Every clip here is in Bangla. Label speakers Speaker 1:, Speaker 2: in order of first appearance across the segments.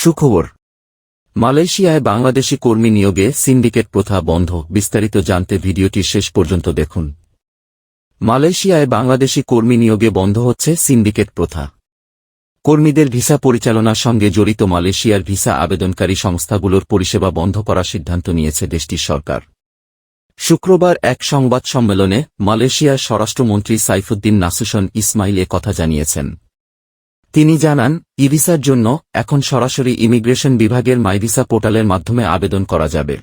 Speaker 1: সুখবর। মালয়েশিয়ায় বাংলাদেশি কর্মী নিয়োগে সিন্ডিকেট প্রথা বন্ধ। বিস্তারিত জানতে ভিডিওটি শেষ পর্যন্ত দেখুন। মালয়েশিয়ায় বাংলাদেশি কর্মী নিয়োগে বন্ধ হচ্ছে সিন্ডিকেট প্রথা। কর্মীদের ভিসা পরিচালনার সঙ্গে জড়িত মালয়েশিয়ার ভিসা আবেদনকারী সংস্থাগুলোর পরিষেবা বন্ধ করার সিদ্ধান্ত নিয়েছে দেশটির সরকার। শুক্রবার এক সংবাদ সম্মেলনে মালয়েশিয়ার স্বরাষ্ট্রমন্ত্রী সাইফুদ্দিন নাসুশন ইসমাইল কথা জানিয়েছেন। তিনি জানান, ই-ভিসার জন্য এখন সরাসরি ইমিগ্রেশন বিভাগের মাইভিসা পোর্টালের মাধ্যমে আবেদন করা যাবে।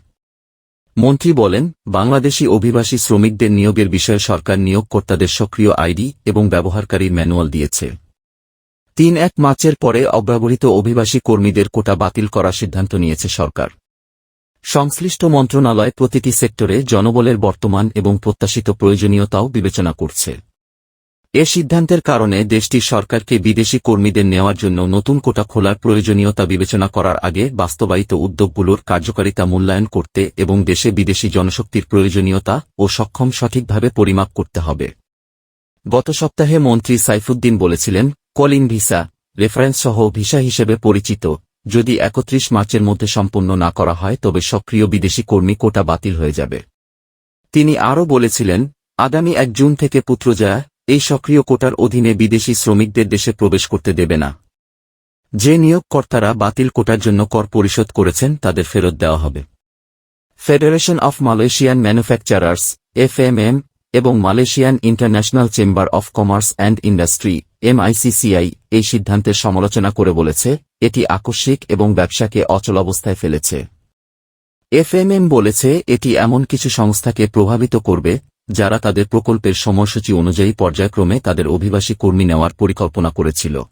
Speaker 1: মন্ত্রী বলেন, বাংলাদেশি অভিবাসী শ্রমিকদের নিয়োগের বিষয়ে সরকার নিয়োগকর্তাদের সক্রিয় আইডি এবং ব্যবহারকারীর ম্যানুয়াল দিয়েছে। ৩-১ মার্চের পরে অব্যবহৃত অভিবাসী কর্মীদের কোটা বাতিল করার সিদ্ধান্ত নিয়েছে সরকার। সংশ্লিষ্ট মন্ত্রণালয় প্রতিটি সেক্টরে জনবলের বর্তমান এবং প্রত্যাশিত প্রয়োজনীয়তাও বিবেচনা করছে। এ সিদ্ধান্তের কারণে দেশটির সরকারকে বিদেশি কর্মীদের নেওয়ার জন্য নতুন কোটা খোলার প্রয়োজনীয়তা বিবেচনা করার আগে বাস্তবায়িত উদ্যোগগুলোর কার্যকারিতা মূল্যায়ন করতে এবং দেশে বিদেশি জনশক্তির প্রয়োজনীয়তা ও সক্ষম সঠিকভাবে পরিমাপ করতে হবে। গত সপ্তাহে মন্ত্রী সাইফুদ্দিন বলেছিলেন, কলিং ভিসা, রেফারেন্স সহ ভিসা হিসেবে পরিচিত, যদি ৩১ মার্চের মধ্যে সম্পন্ন না করা হয় তবে সক্রিয় বিদেশি কর্মী কোটা বাতিল হয়ে যাবে। তিনি আরও বলেছিলেন, আগামী ১ জুন থেকে পুত্রজায়া এই সক্রিয় কোটার অধীনে বিদেশি শ্রমিকদের দেশে প্রবেশ করতে দেবে না। যে নিয়োগকর্তারা বাতিল কোটার জন্য কর পরিশোধ করেছেন তাদের ফেরত দেওয়া হবে। Federation of Malaysian manufacturers (FMM) এবং Malaysian international chamber of commerce and industry (MICCI) এই সিদ্ধান্তের সমালোচনা করে বলেছে, এটি আকস্মিক এবং ব্যবসাকে অচলাবস্থায় ফেলেছে। FMM বলেছে, এটি এমন কিছু সংস্থাকে প্রভাবিত করবে যারা তাদের প্রকল্পের সময়সূচি অনুযায়ী পর্যায়ক্রমে তাদের অভিবাসী কর্মী নেওয়ার পরিকল্পনা করেছিল।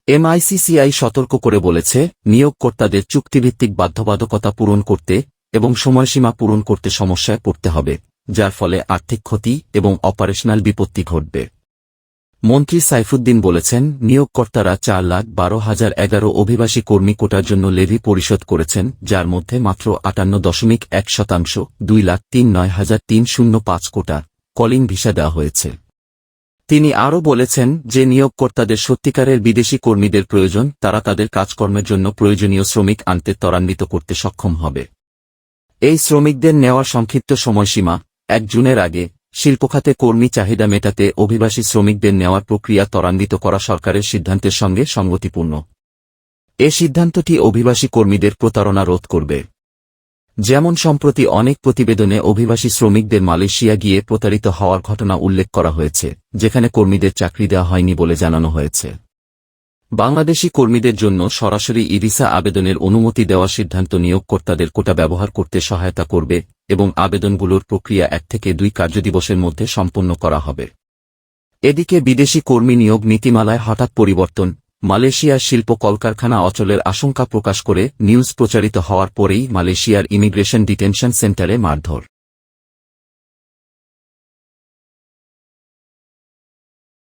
Speaker 1: MICCI সতর্ক করে বলেছে, নিয়োগকর্তাদের চুক্তিভিত্তিক বাধ্যবাধকতা পূরণ করতে এবং সময়সীমা পূরণ করতে সমস্যায় পড়তে হবে, যার ফলে আর্থিক ক্ষতি এবং অপারেশনাল বিপত্তি ঘটবে। মন্ত্রী সাইফুদ্দিন বলেছেন, নিয়োগকর্তারা ৪,১২,০১১ অভিবাসী কর্মী কোটার জন্য লেভি পরিশোধ করেছেন, যার মধ্যে মাত্র ৫৮.১%, ২,০৩৯,৩০৫ কোটা কলিং ভিসা দেওয়া হয়েছে। তিনি আরও বলেছেন যে নিয়োগকর্তাদের সত্যিকারের বিদেশি কর্মীদের প্রয়োজন, তারা তাদের কাজকর্মের জন্য প্রয়োজনীয় শ্রমিক আনতে ত্বরান্বিত করতে সক্ষম হবে। এই শ্রমিকদের নেওয়ার সংক্ষিপ্ত সময়সীমা ১ জুনের আগে শিল্পখাতে কর্মী চাহিদা মেটাতে অভিবাসী শ্রমিকদের নেওয়ার প্রক্রিয়া ত্বরান্বিত করা সরকারের সিদ্ধান্তের সঙ্গে সঙ্গতিপূর্ণ। এ সিদ্ধান্তটি অভিবাসী কর্মীদের প্রতারণা রোধ করবে। যেমন সম্প্রতি অনেক প্রতিবেদনে অভিবাসী শ্রমিকদের মালয়েশিয়া গিয়ে প্রতারিত হওয়ার ঘটনা উল্লেখ করা হয়েছে, যেখানে কর্মীদের চাকরি দেওয়া হয়নি বলে জানানো হয়েছে। বাংলাদেশি কর্মীদের জন্য সরাসরি ই-ভিসা আবেদনের অনুমতি দেওয়ার সিদ্ধান্ত নিয়োগকর্তাদের কোটা ব্যবহার করতে সহায়তা করবে এবং আবেদনগুলোর প্রক্রিয়া ১ থেকে ২ কার্যদিবসের মধ্যে সম্পন্ন করা হবে। এদিকে বিদেশি কর্মী নিয়োগ নীতিমালায় হঠাৎ পরিবর্তন, মালয়েশিয়ার শিল্প কলকারখানা অচলের আশঙ্কা প্রকাশ করে নিউজ প্রচারিত হওয়ার পরেই মালয়েশিয়ার ইমিগ্রেশন ডিটেনশন সেন্টারে মারধর।